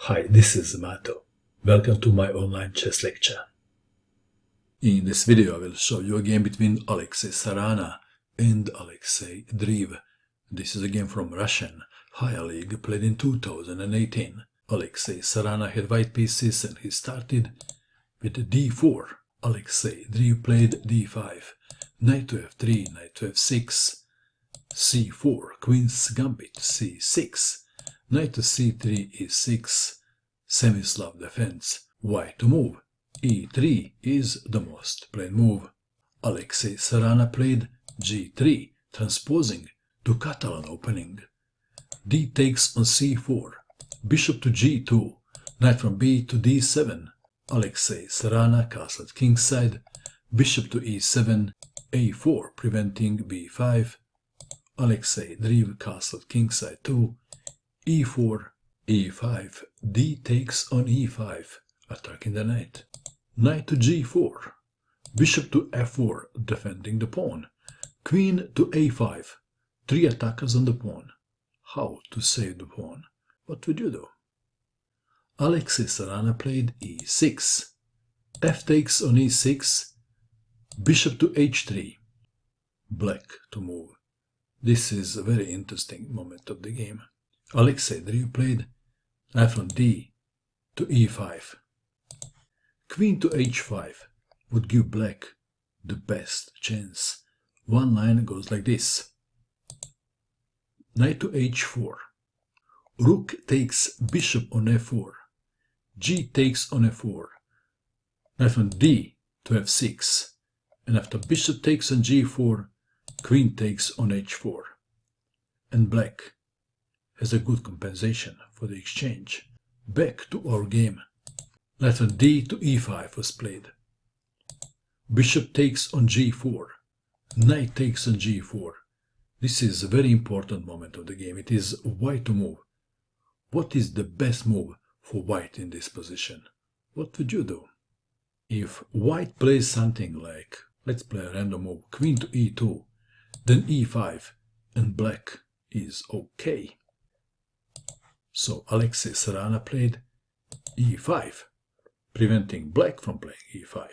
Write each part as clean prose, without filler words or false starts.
Hi, this is Mato. Welcome to my online chess lecture. In this video I will show you a game between Alexey Sarana and Alexey Dreev. This is a game from Russian higher league played in 2018. Alexey Sarana had white pieces and he started with d4. Alexey Dreev played d5, knight to f3, knight to f6, c4, queen's gambit, c6, knight to c3, e6, Semi-Slav defense, white to move, e3 is the most played move. Alexey Sarana played g3, transposing to Catalan opening. D takes on c4, bishop to g2, knight from b to d7. Alexey Sarana castled kingside, bishop to e7, a4 preventing b5. Alexey Dreev castled kingside too, e4, e5, d takes on e5, attacking the knight. Knight to g4, bishop to f4, defending the pawn. Queen to a5, 3 attackers on the pawn. How to save the pawn? What would you do? Alexey Sarana played e6, f takes on e6, bishop to h3, black to move. This is a very interesting moment of the game. Alexey Dreev played knight from d to e5. Queen to h5 would give black the best chance. One line goes like this. Knight to h4. Rook takes bishop on f4. G takes on f4. Knight from d to f6. And after bishop takes on g4, queen takes on h4. And black has a good compensation for the exchange. Back to our game. Knight from d to e5 was played. Bishop takes on g4. Knight takes on g4. This is a very important moment of the game. It is white to move. What is the best move for white in this position? What would you do? If white plays something like, let's play a random move, queen to e2, then e5, and black is okay. So Alexey Sarana played e5, preventing black from playing e5.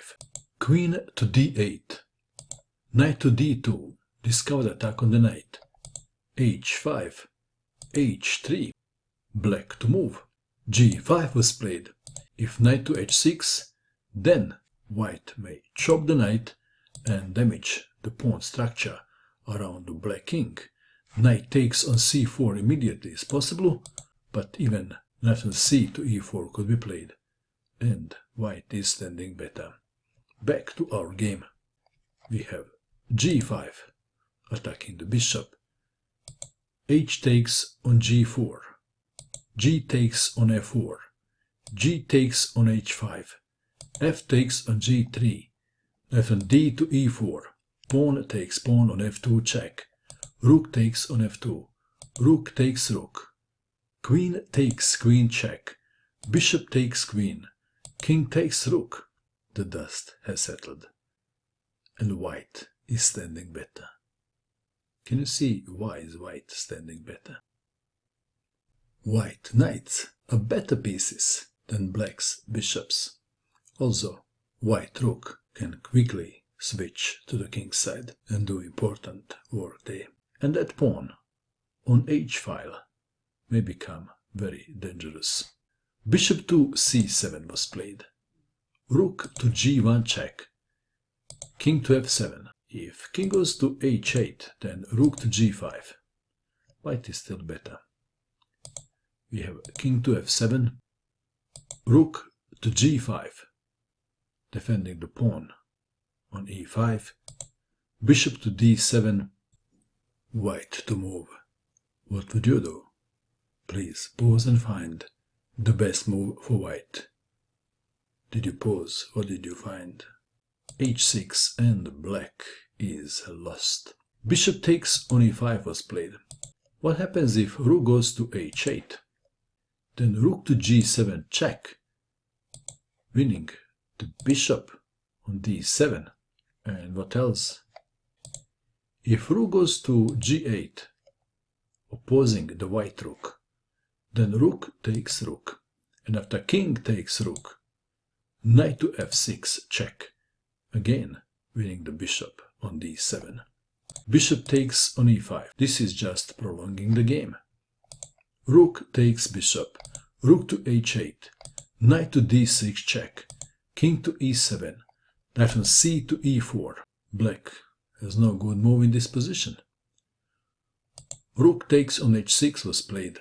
Queen to d8, knight to d2, discovered attack on the knight. h5, h3, black to move. g5 was played. If knight to h6, then white may chop the knight and damage the pawn structure around the black king. Knight takes on c4 immediately is possible, but even knight on c to e4 could be played, and white is standing better. Back to our game. We have g5, attacking the bishop. H takes on g4. G takes on f4. G takes on h5. F takes on g3. Knight on d to e4. Pawn takes pawn on f2 check. Rook takes on f2. Rook takes rook. Queen takes queen check. Bishop takes queen. King takes rook. The dust has settled. And white is standing better. Can you see why is white standing better? White knights are better pieces than black's bishops. Also, white rook can quickly switch to the king's side and do important work there. And that pawn on h file may become very dangerous. Bishop to c7 was played. Rook to g1 check. King to f7. If king goes to h8, then rook to g5. White is still better. We have king to f7. Rook to g5, defending the pawn on e5. Bishop to d7. White to move. What would you do? Please pause and find the best move for white. Did you pause? What did you find? h6 and black is lost. Bishop takes on e5 was played. What happens if rook goes to h8? Then rook to g7 check, winning the bishop on d7. And what else? If rook goes to g8, opposing the white rook, then rook takes rook. And after king takes rook, knight to f6, check. Again, winning the bishop on d7. Bishop takes on e5. This is just prolonging the game. Rook takes bishop. Rook to h8. Knight to d6, check. King to e7. Knight on c to e4. Black has no good move in this position. Rook takes on h6 was played.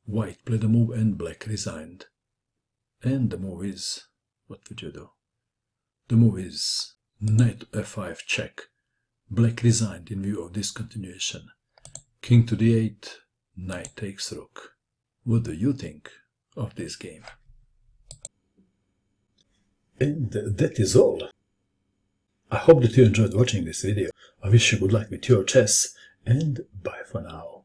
White played a move and black resigned. And the move is... what would you do? The move is knight to f5, check. Black resigned in view of this continuation. King to d8, knight takes rook. What do you think of this game? And that is all. I hope that you enjoyed watching this video. I wish you good luck with your chess, and bye for now.